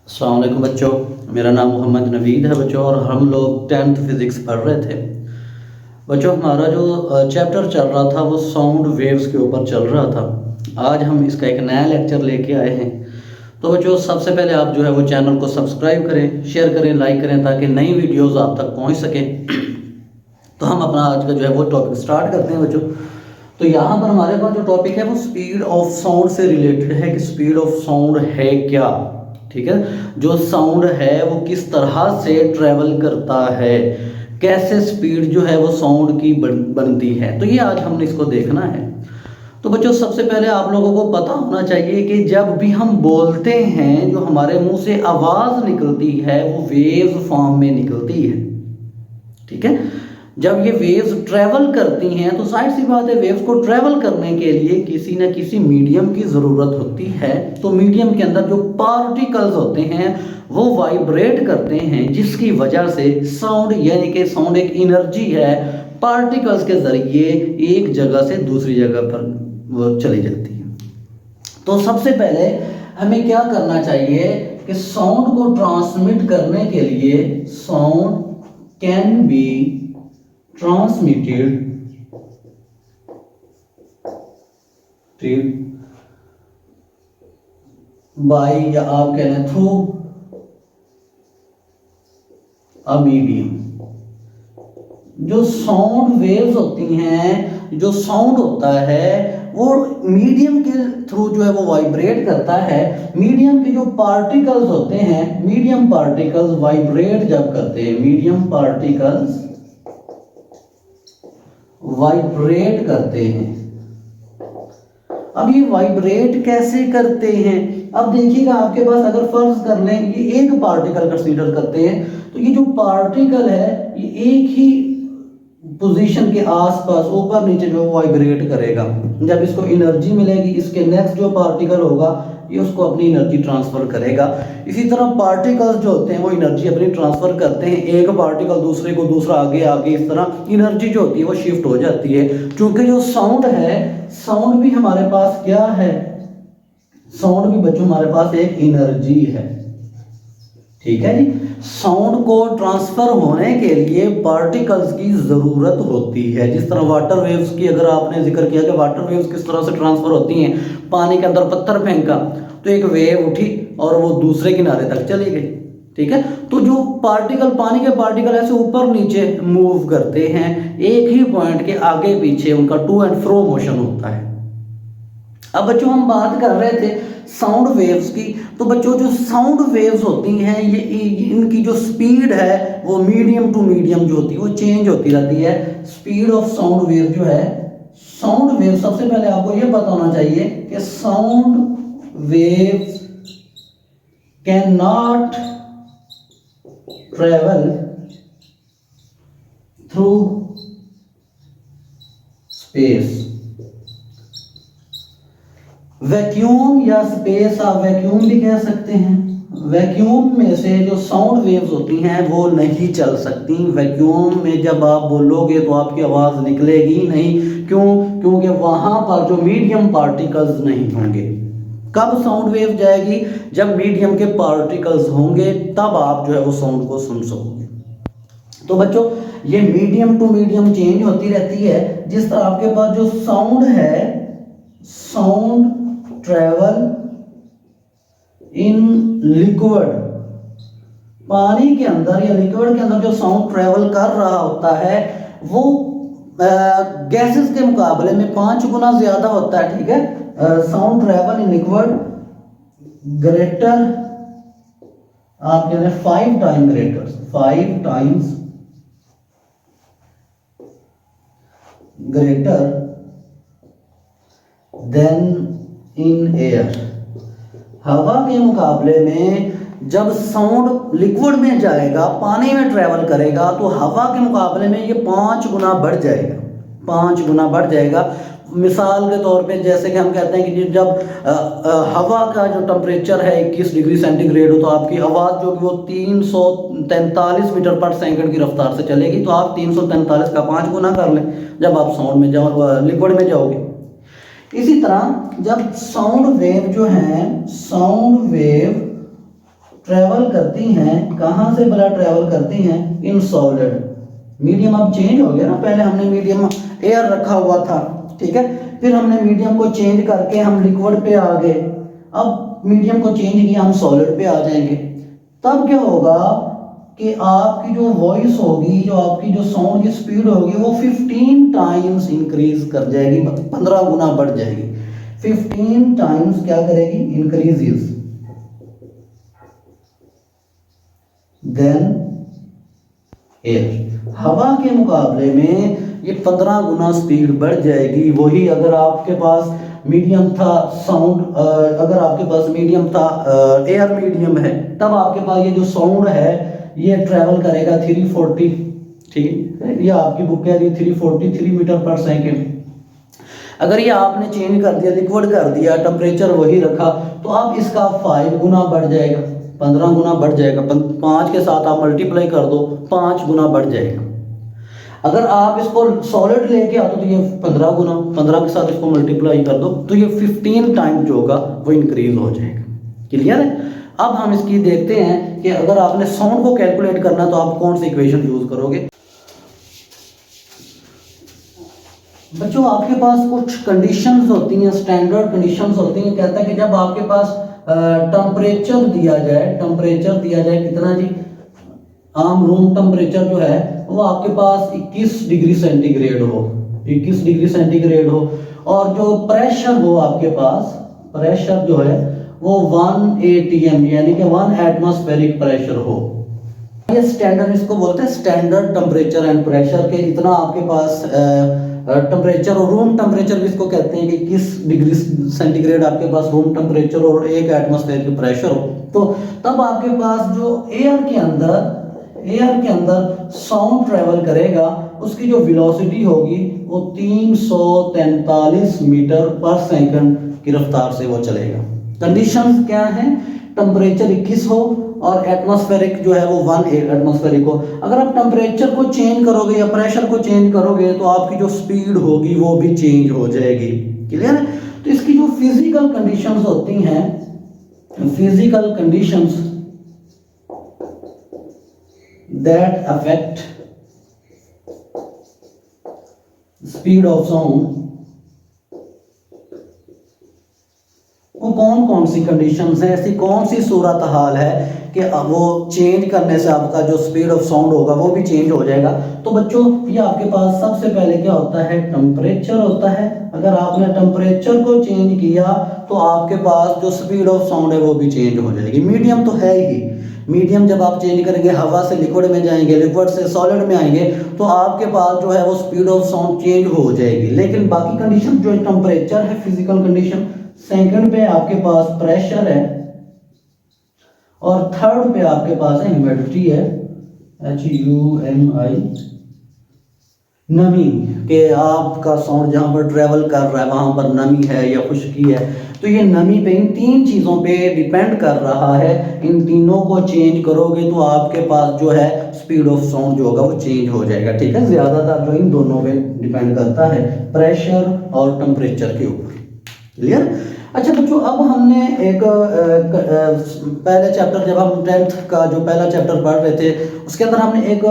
अस्सलाम वालेकुम बच्चों, मेरा नाम मोहम्मद नवीद है बच्चों। और हम लोग 10th फिज़िक्स पढ़ रहे थे बच्चों। हमारा जो चैप्टर चल रहा था वो साउंड वेव्स के ऊपर चल रहा था। आज हम इसका एक नया लेक्चर लेके आए हैं। तो बच्चों, सबसे पहले आप जो है वो चैनल को सब्सक्राइब करें, शेयर करें, लाइक करें, ताकि नई वीडियोज़ आप तक पहुँच सकें। तो हम अपना आज का जो है वो टॉपिक स्टार्ट करते हैं बच्चों। तो यहाँ पर हमारे पास जो टॉपिक है वो स्पीड ऑफ साउंड से रिलेटेड है कि स्पीड ऑफ साउंड है क्या। ठीक है, जो साउंड है वो किस तरह से ट्रेवल करता है, कैसे स्पीड जो है वो साउंड की बनती है। तो ये आज हमने इसको देखना है। तो बच्चों, सबसे पहले आप लोगों को पता होना चाहिए कि जब भी हम बोलते हैं, जो हमारे मुंह से आवाज़ निकलती है वो वेव्स फॉर्म में निकलती है। ठीक है, जब ये वेव्स ट्रैवल करती हैं तो जाहिर सी बात है, वेव्स को ट्रैवल करने के लिए किसी न किसी मीडियम की ज़रूरत होती है। तो मीडियम के अंदर जो पार्टिकल्स होते हैं वो वाइब्रेट करते हैं, जिसकी वजह से साउंड, यानी कि साउंड एक एनर्जी है, पार्टिकल्स के ज़रिए एक जगह से दूसरी जगह पर वो चली जाती है। तो सबसे पहले हमें क्या करना चाहिए कि साउंड को ट्रांसमिट करने के लिए sound can be transmitted by, या आप कह लें थ्रू अ मीडियम। जो साउंड वेव्स होती हैं, जो साउंड होता है वो मीडियम के थ्रू जो है वो वाइब्रेट करता है। मीडियम के जो पार्टिकल्स होते हैं, मीडियम पार्टिकल्स वाइब्रेट जब करते हैं, मीडियम पार्टिकल्स वाइब्रेट करते हैं। अब ये वाइब्रेट कैसे करते हैं? अब देखिएगा, आपके पास अगर फर्ज कर लें ये एक पार्टिकल कंसीडर करते हैं, तो ये जो पार्टिकल है ये एक ही पोजीशन के आसपास ऊपर नीचे जो वाइब्रेट करेगा। जब इसको एनर्जी मिलेगी, इसके नेक्स्ट जो पार्टिकल होगा ये उसको अपनी एनर्जी ट्रांसफर करेगा। इसी तरह पार्टिकल्स जो होते हैं वो एनर्जी अपनी ट्रांसफर करते हैं, एक पार्टिकल दूसरे को, दूसरा आगे आगे, इस तरह एनर्जी जो होती है वो शिफ्ट हो जाती है। क्योंकि जो साउंड है, साउंड भी हमारे पास क्या है, साउंड भी बच्चों हमारे पास एक एनर्जी है। ठीक है जी, साउंड को ट्रांसफर होने के लिए पार्टिकल्स की जरूरत होती है। जिस तरह वाटर वेव्स की अगर आपने जिक्र किया कि वाटर वेव्स किस तरह से ट्रांसफर होती हैं, पानी के अंदर पत्थर फेंका तो एक वेव उठी और वो दूसरे किनारे तक चली गई। ठीक है, तो जो पार्टिकल, पानी के पार्टिकल ऐसे ऊपर नीचे मूव करते हैं, एक ही पॉइंट के आगे पीछे उनका टू एंड फ्रो मोशन होता है। अब बच्चों हम बात कर रहे थे साउंड वेव्स की। तो बच्चों जो साउंड वेव्स होती हैं ये इनकी जो स्पीड है वो मीडियम टू मीडियम जो होती है वो चेंज होती रहती है। स्पीड ऑफ साउंड वेव जो है, साउंड वेव, सबसे पहले आपको ये पता होना चाहिए कि sound waves can not travel through space. Vacuum या स्पेस, आप वैक्यूम भी कह सकते हैं। वैक्यूम में से जो साउंड वेव्स होती हैं वो नहीं चल सकती। वैक्यूम में जब आप बोलोगे तो आपकी आवाज़ निकलेगी नहीं। क्यों? क्योंकि वहाँ पर जो मीडियम पार्टिकल्स नहीं होंगे। कब साउंड वेव जाएगी? जब मीडियम के पार्टिकल्स होंगे, तब आप जो है वो साउंड को सुन सकोगे। तो बच्चों ये मीडियम टू मीडियम चेंज होती रहती है। जिस तरह आपके पास जो साउंड है, साउंड ट्रेवल इन लिक्विड, पानी के अंदर या लिक्विड के अंदर जो साउंड ट्रेवल कर रहा होता है वो गैसेस के मुकाबले में 5 गुना ज्यादा होता है। ठीक है, sound travel in liquid greater, आप कह रहे हैं 5 time greater, 5 times greater then in air. हवा के मुकाबले में जब साउंड लिक्विड में जाएगा, पानी में ट्रेवल करेगा, तो हवा के मुकाबले में ये 5 गुना बढ़ जाएगा, 5 गुना बढ़ जाएगा। मिसाल के तौर पे जैसे कि हम कहते हैं कि जब हवा का जो टेम्परेचर है 21 डिग्री सेंटीग्रेड हो, तो आपकी आवाज़ जो कि वो 343 मीटर पर सेकंड की रफ्तार से चलेगी। तो आप 343 का 5 गुना कर लें जब आप साउंड में जाओ, लिक्विड में जाओगे। इसी तरह जब साउंड वेव जो है, साउंड वेव ट्रेवल करती हैं, कहाँ से भला ट्रेवल करती हैं? In solid medium. अब चेंज हो गया ना, पहले हमने मीडियम एयर रखा हुआ था, ठीक है, फिर हमने मीडियम को चेंज करके हम लिक्विड पे आ गए, अब मीडियम को चेंज किया हम सॉलिड पे आ जाएंगे। तब क्या होगा कि आपकी जो वॉइस होगी, जो आपकी जो साउंड की स्पीड होगी वो 15 टाइम्स इंक्रीज कर जाएगी, 15 गुना बढ़ जाएगी। 15 टाइम्स क्या करेगी? Increases than air. हवा के मुकाबले में ये 15 गुना स्पीड बढ़ जाएगी। वही अगर आपके पास मीडियम था साउंड, अगर आपके पास मीडियम था, एयर मीडियम है, तब आपके पास ये जो साउंड है ये ट्रैवल करेगा 340, ठीक है, ये आपकी बुक कह रही है 343 मीटर पर सेकेंड। अगर ये आपने चेंज कर दिया, लिक्विड कर दिया, टेम्परेचर वही रखा, तो अब इसका 5 गुना बढ़ जाएगा, 15 गुना बढ़ जाएगा। 5 के साथ आप मल्टीप्लाई कर दो, 5 गुना बढ़ जाएगा। अगर आप इसको सॉलिड लेके आते तो ये 15 गुना, 15 के साथ इसको मल्टीप्लाई कर दो तो ये 15 टाइम जो होगा वो इंक्रीज हो जाएगा। क्लियर है? अब हम इसकी देखते हैं कि अगर आपने साउंड को कैलकुलेट करना तो आप कौन सी इक्वेशन यूज करोगे। बच्चों आपके पास कुछ कंडीशंस होती हैं, स्टैंडर्ड कंडीशंस होती हैं। कहता है कि जब आपके पास टेम्परेचर दिया जाए, टेम्परेचर दिया जाए कितना जी? आम रूम टेम्परेचर जो है वो आपके पास 21 डिग्री सेंटीग्रेड हो, 21 डिग्री सेंटीग्रेड हो, और जो प्रेशर हो आपके पास, प्रेशर जो है वो 1 atm यानी कि 1 एटमॉस्फेरिक प्रेशर हो। ये स्टैंडर्ड, इसको बोलते हैं स्टैंडर्ड टेम्परेचर एंड प्रेशर के इतना आपके पास टेम्परेचर, और रूम टेम्परेचर भी इसको कहते हैं कि किस डिग्री सेंटीग्रेड आपके पास रूम टेम्परेचर और 1 एटमॉस्फेयर की प्रेशर हो, तो तब आपके पास जो एयर के अंदर साउंड ट्रेवल करेगा उसकी जो वेलोसिटी होगी वो 343 मीटर पर सेकंड की रफ्तार से वो चलेगा। कंडीशंस क्या है? टेम्परेचर 21 हो और एटमॉस्फेरिक जो है वो 1 एटमॉस्फेरिक हो। अगर आप टेम्परेचर को चेंज करोगे या प्रेशर को चेंज करोगे तो आपकी जो स्पीड होगी वो भी चेंज हो जाएगी। क्लियर है? तो इसकी जो फिजिकल कंडीशंस होती हैं, physical conditions that affect speed of sound, वो कौन कौन सी कंडीशंस है, ऐसी कौन सी सूरत हाल है कि वो चेंज करने से आपका जो स्पीड ऑफ साउंड होगा वो भी चेंज हो जाएगा। तो बच्चों ये आपके पास सबसे पहले क्या होता है? टेम्परेचर होता है। अगर आपने टेम्परेचर को चेंज किया तो आपके पास जो स्पीड ऑफ साउंड है वो भी चेंज हो जाएगी। मीडियम तो है ही, मीडियम जब आप चेंज करेंगे, हवा से लिक्विड में जाएंगे, लिक्विड से सॉलिड में आएंगे, तो आपके पास जो है वो स्पीड ऑफ साउंड चेंज हो जाएगी। लेकिन बाकी कंडीशन जो टेम्परेचर है, फिजिकल कंडीशन, सेकंड पे आपके पास प्रेशर है, और थर्ड पे आपके पास है ह्यूमिडिटी है, HUMI, नमी, कि आपका साउंड जहाँ पर ट्रेवल कर रहा है वहाँ पर नमी है या खुश्की है। तो ये नमी पे, इन 3 चीज़ों पे डिपेंड कर रहा है। इन तीनों को चेंज करोगे तो आपके पास जो है स्पीड ऑफ साउंड जो होगा वो चेंज हो जाएगा। ठीक है? ज़्यादातर जो इन दोनों पे डिपेंड करता है, प्रेशर और टेम्परेचर के ऊपर। क्लियर? अच्छा बच्चों, अब हमने एक पहले चैप्टर, जब हम 10th का जो पहला चैप्टर पढ़ रहे थे उसके अंदर हमने एक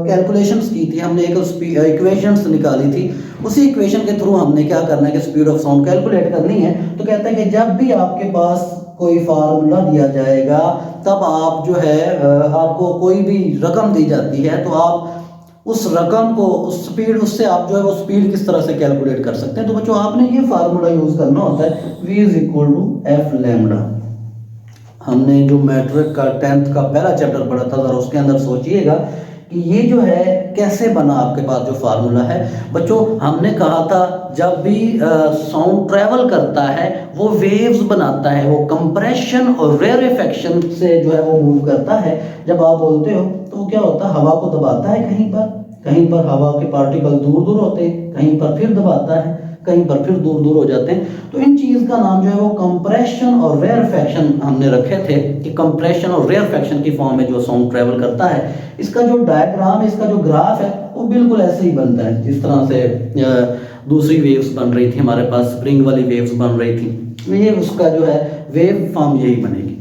कैलकुलेशंस की थी, हमने एक इक्वेशंस निकाली थी। उसी इक्वेशन के थ्रू हमने क्या करना है कि स्पीड ऑफ साउंड कैलकुलेट करनी है। तो कहता है कि जब भी आपके पास कोई फार्मूला दिया जाएगा तब आप जो है आपको कोई भी रकम दी जाती है तो आप उस रकम को, उस स्पीड, उससे आप जो है वो स्पीड किस तरह से कैलकुलेट कर सकते हैं। तो बच्चों आपने ये फार्मूला यूज करना होता है, V = F लैम्डा। हमने जो मैट्रिक का 10th का पहला चैप्टर पढ़ा था, जरा उसके अंदर सोचिएगा कि ये जो है कैसे बना आपके पास जो फार्मूला है। बच्चों हमने कहा था जब भी साउंड ट्रेवल करता है वो वेव्स बनाता है, वो कंप्रेशन और रेयरफेक्शन से जो है वो मूव करता है। जब आप बोलते हो तो वो क्या होता है, हवा को दबाता है, कहीं पर हवा के पार्टिकल दूर दूर होते हैं, कहीं पर फिर दबाता है, कहीं पर फिर दूर दूर हो जाते हैं। तो इन चीज़ का नाम जो है वो कंप्रेशन और रेयरफेक्शन हमने रखे थे कि कंप्रेशन और रेयरफेक्शन की फॉर्म में जो साउंड ट्रेवल करता है। इसका जो डायग्राम है, इसका जो ग्राफ है वो बिल्कुल ऐसे ही बनता है जिस तरह से दूसरी वेव्स बन रही थी, हमारे पास स्प्रिंग वाली वेव्स बन रही थी, ये उसका जो है वेव फॉर्म यही बनेगी।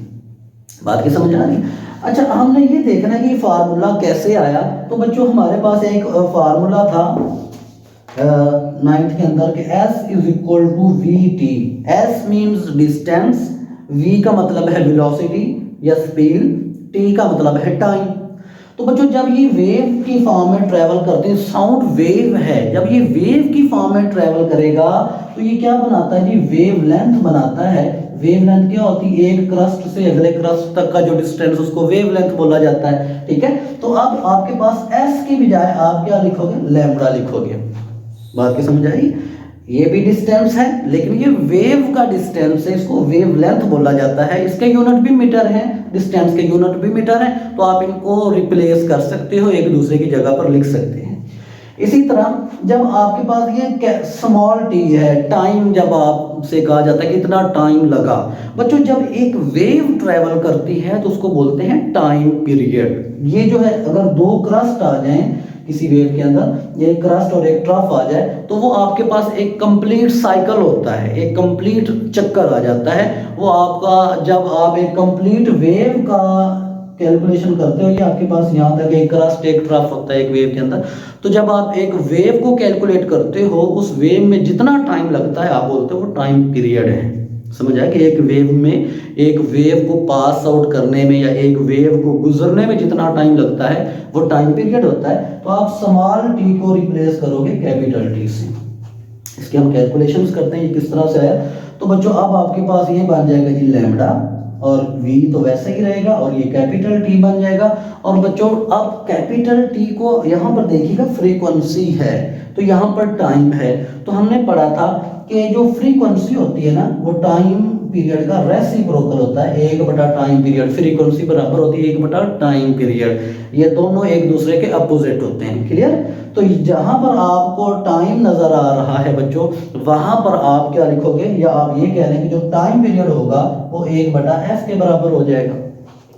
बात की समझ आ रही है? अच्छा, हमने ये देखना है कि फार्मूला कैसे आया। तो बच्चों हमारे पास एक फार्मूला था नाइन्थ के अंदर के S is equal to V T. S means distance, V का मतलब है वेलोसिटी या स्पीड, T का मतलब है टाइम। तो बच्चों जब ये वेव की फॉर्म में ट्रेवल करते हैं, साउंड वेव है, जब ये वेव की फॉर्म में ट्रेवल करेगा तो ये क्या बनाता है जी, वेव लेंथ बनाता है। वेव लेंथ क्या होती है, एक क्रस्ट से अगले क्रस्ट तक का जो डिस्टेंस उसको वेव लेंथ बोला जाता है। ठीक है, तो अब आपके पास एस की बजाय आप क्या लिखोगे, लैम्बडा लिखोगे। बात की समझ आई? ये भी डिस्टेंस है लेकिन ये वेव का डिस्टेंस है, इसको वेव लेंथ बोला जाता है। इसके यूनिट भी मीटर है, डिस्टेंस के यूनिट भी मीटर है, तो आप इनको रिप्लेस कर सकते हो, एक दूसरे की जगह पर लिख सकते हैं। इसी तरह जब आपके पास ये स्मॉल टी है, टाइम जब आपसे कहा जाता है कि इतना टाइम लगा, बच्चों जब एक वेव ट्रेवल करती है तो उसको बोलते हैं टाइम पीरियड। ये जो है अगर दो क्रस्ट आ जाएं किसी वेव के अंदर, एक क्रस्ट और एक ट्रफ आ जाए, तो वो आपके पास एक कंप्लीट साइकिल होता है, एक कंप्लीट चक्कर आ जाता है वो आपका। जब आप एक कंप्लीट वेव का कैलकुलेशन करते हो, ये आपके पास यहाँ तक एक क्रस्ट एक ट्रफ होता है एक वेव के अंदर, तो जब आप एक वेव को कैलकुलेट करते हो, उस वेव में जितना टाइम लगता है आप बोलते हो वो टाइम पीरियड है। समझ आया कि एक वेव में, एक वेव को पास आउट करने में या एक वेव को गुजरने में जितना टाइम लगता है वो टाइम पीरियड होता है। तो आप स्मॉल टी को रिप्लेस करोगे कैपिटल टी से। इसके हम कैलकुलेशंस करते हैं ये किस तरह से आया। तो बच्चों अब आपके पास ये बन जाएगा जी लैम्बडा, और v तो वैसे ही रहेगा, और ये कैपिटल T बन जाएगा। और बच्चों अब कैपिटल T को यहाँ पर देखिएगा फ्रीक्वेंसी है, तो यहाँ पर टाइम है। तो हमने पढ़ा था कि जो फ्रीक्वेंसी होती है ना वो टाइम पीरियड का रेसिप्रोकल होता है, 1 बटा टाइम पीरियड। फ्रीक्वेंसी बराबर होती है 1 बटा टाइम पीरियड। ये दोनों एक दूसरे के अपोजिट होते हैं। क्लियर? तो जहां पर आपको टाइम नजर आ रहा है बच्चों, वहां पर आप क्या लिखोगे, या आप ये कह लें कि जो टाइम पीरियड होगा वो 1/f के बराबर हो जाएगा।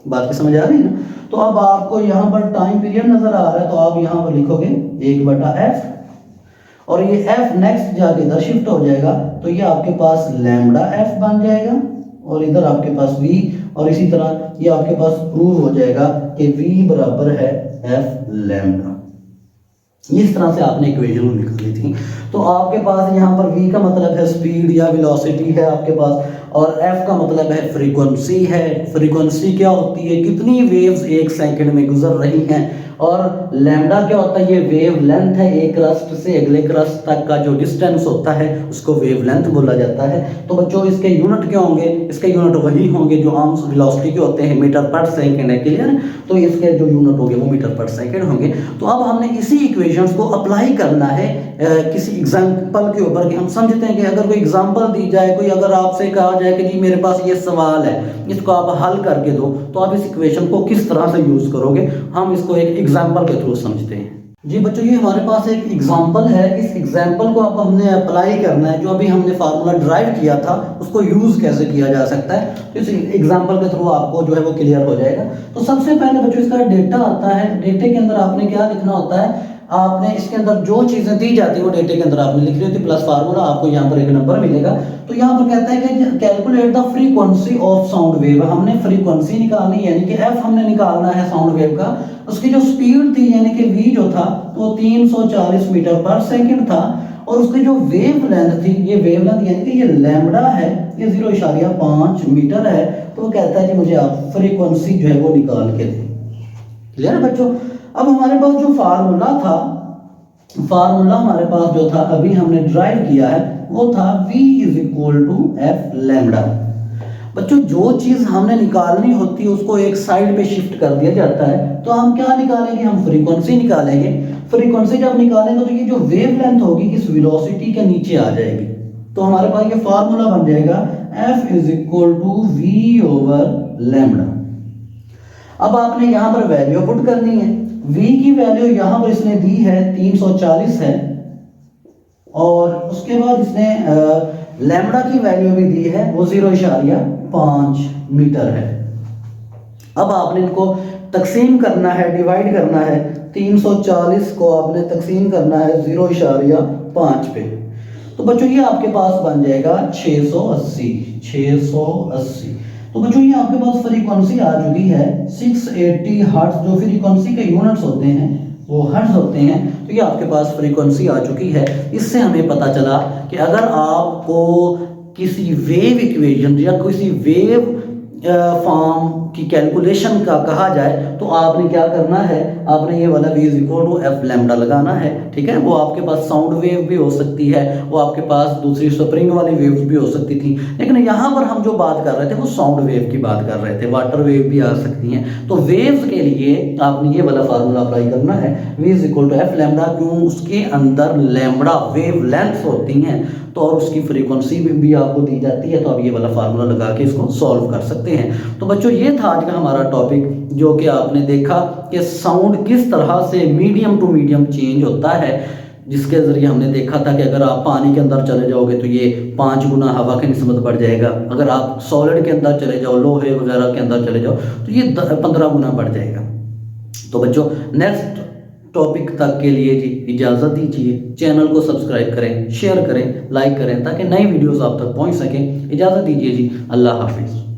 बात की समझ आ रही है ना? तो अब आपको यहाँ पर टाइम पीरियड नजर आ रहा है, तो आप यहाँ पर लिखोगे 1/f, और ये f नेक्स्ट जाके इधर शिफ्ट हो जाएगा, तो ये आपके पास लैम्बडा f बन जाएगा, और इधर आपके पास v, और इसी तरह ये आपके पास प्रूव हो जाएगा कि v बराबर है f लैम्बडा। इस तरह से आपने इक्वेशन निकाली थी। तो आपके पास यहाँ पर v का मतलब है स्पीड या वेलोसिटी है आपके पास, और f का मतलब है फ्रीक्वेंसी है। फ्रीक्वेंसी क्या होती है, कितनी वेव्स एक सेकंड में गुजर रही हैं। और लैम्बडा क्या होता है, ये वेव लेंथ है, एक क्रस्ट से अगले क्रस्ट तक का जो डिस्टेंस होता है उसको वेव लेंथ बोला जाता है। तो बच्चों इसके यूनिट क्या होंगे, इसके यूनिट वही होंगे जो आम वेलोसिटी के होते हैं, मीटर पर सेकंड है। क्लियर? तो इसके जो यूनिट होंगे वो मीटर पर सेकंड होंगे। तो अब हमने इसी इक्वेशंस को अप्लाई करना है किसी एग्जाम्पल के ऊपर, कि हम समझते हैं कि अगर कोई एग्जाम्पल दी जाए, कोई अगर आपसे कहा जाए कि जी मेरे पास ये सवाल है, इसको आप हल करके दो, तो आप इस इक्वेशन को किस तरह से यूज करोगे, हम इसको एक एग्जाम्पल के थ्रू समझते हैं। जी बच्चों, ये हमारे पास एक एग्जाम्पल है। इस एग्जाम्पल को अब हमने अप्लाई करना है, जो अभी हमने फार्मूला ड्राइव किया था उसको यूज कैसे किया जा सकता है, तो इस एग्जाम्पल के थ्रू आपको जो है वो क्लियर हो जाएगा। तो सबसे पहले बच्चों इसका डेटा आता है। डेटे के अंदर आपने क्या लिखना होता है, आपने इसके अंदर जो चीजें दी जाती है वो डेटे के अंदर आपने लिख ली होती, प्लस फार्मूला, आपको यहाँ पर एक नंबर मिलेगा। तो यहाँ पर कहता है कि calculate the frequency of sound wave. हमने फ्रीक्वेंसी निकालनी, यानी कि f हमने निकालना है साउंड वेव का। उसकी जो स्पीड थी यानी कि v जो था वो 340 मीटर पर सेकंड था, और उसकी जो वेव लेंथ थी, ये वेव लेंथ यानी कि ये लैम्बडा है, ये 0.5 मीटर है। तो वो कहता है कि मुझे आप फ्रीक्वेंसी जो है वो निकाल के दें। क्लियर है बच्चों? अब हमारे पास जो फार्मूला था, फार्मूला हमारे पास जो था अभी हमने ड्राइव किया है वो था v is equal to f lambda. बच्चों जो चीज हमने निकालनी होती है उसको एक साइड पे शिफ्ट कर दिया जाता है, तो हम क्या निकालेंगे, हम फ्रीक्वेंसी निकालेंगे। फ्रीक्वेंसी जब निकालेंगे तो ये जो वेव लेंथ होगी इस वेलोसिटी के नीचे आ जाएगी। तो हमारे पास ये फार्मूला बन जाएगा f is equal to v over lambda. अब आपने यहाँ पर वैल्यू पुट करनी है। v की वैल्यू यहाँ पर इसने दी है 340 है, और उसके बाद इसने लैम्बडा की वैल्यू भी दी है वो 0.5 मीटर है। अब आपने इनको तकसीम करना है, डिवाइड करना है। 340 को आपने तकसीम करना है 0.5 पे। तो बच्चों ये आपके पास बन जाएगा 680। तो बच्चों ये आपके पास फ्रीक्वेंसी आ चुकी है 680 हर्ट्ज, जो फ्रीक्वेंसी के यूनिट्स होते हैं वो हर्ट्ज होते हैं। तो ये आपके पास फ्रीक्वेंसी आ चुकी है। इससे हमें पता चला कि अगर आपको किसी वेव इक्वेशन या किसी वेव फॉर्म की कैलकुलेशन का कहा जाए तो आपने क्या करना है, आपने ये वाला v equal to F lambda लगाना है। ठीक है, वो आपके पास साउंड वेव भी हो सकती है, वो आपके पास दूसरी स्प्रिंग वाली वेव्स भी हो सकती थी, लेकिन यहाँ पर हम जो बात कर रहे थे वो साउंड वेव की बात कर रहे थे। वाटर वेव भी आ सकती हैं। तो वेव्स के लिए आपने ये वाला फार्मूला अप्लाई करना है, v equal to F lambda, क्यों उसके अंदर लैम्डा वेव लेंथ होती हैं तो और उसकी फ्रीक्वेंसी भी आपको दी जाती है। तो आप ये वाला फार्मूला लगा के इसको सॉल्व कर सकते हैं। तो बच्चों ये था आज का हमारा टॉपिक, जो कि आपने देखा कि साउंड किस तरह से मीडियम टू मीडियम चेंज होता है, जिसके ज़रिए हमने देखा था कि अगर आप पानी के अंदर चले जाओगे तो ये 5 गुना हवा की निस्बत बढ़ जाएगा, अगर आप सॉलिड के अंदर चले जाओ, लोहे वगैरह के अंदर चले जाओ तो ये 15 गुना बढ़ जाएगा। तो बच्चों नेक्स्ट टॉपिक तक के लिए जी इजाज़त दीजिए। चैनल को सब्सक्राइब करें, शेयर करें, लाइक करें ताकि नई वीडियोस आप तक पहुंच सकें। इजाज़त दीजिए जी, अल्लाह हाफिज़।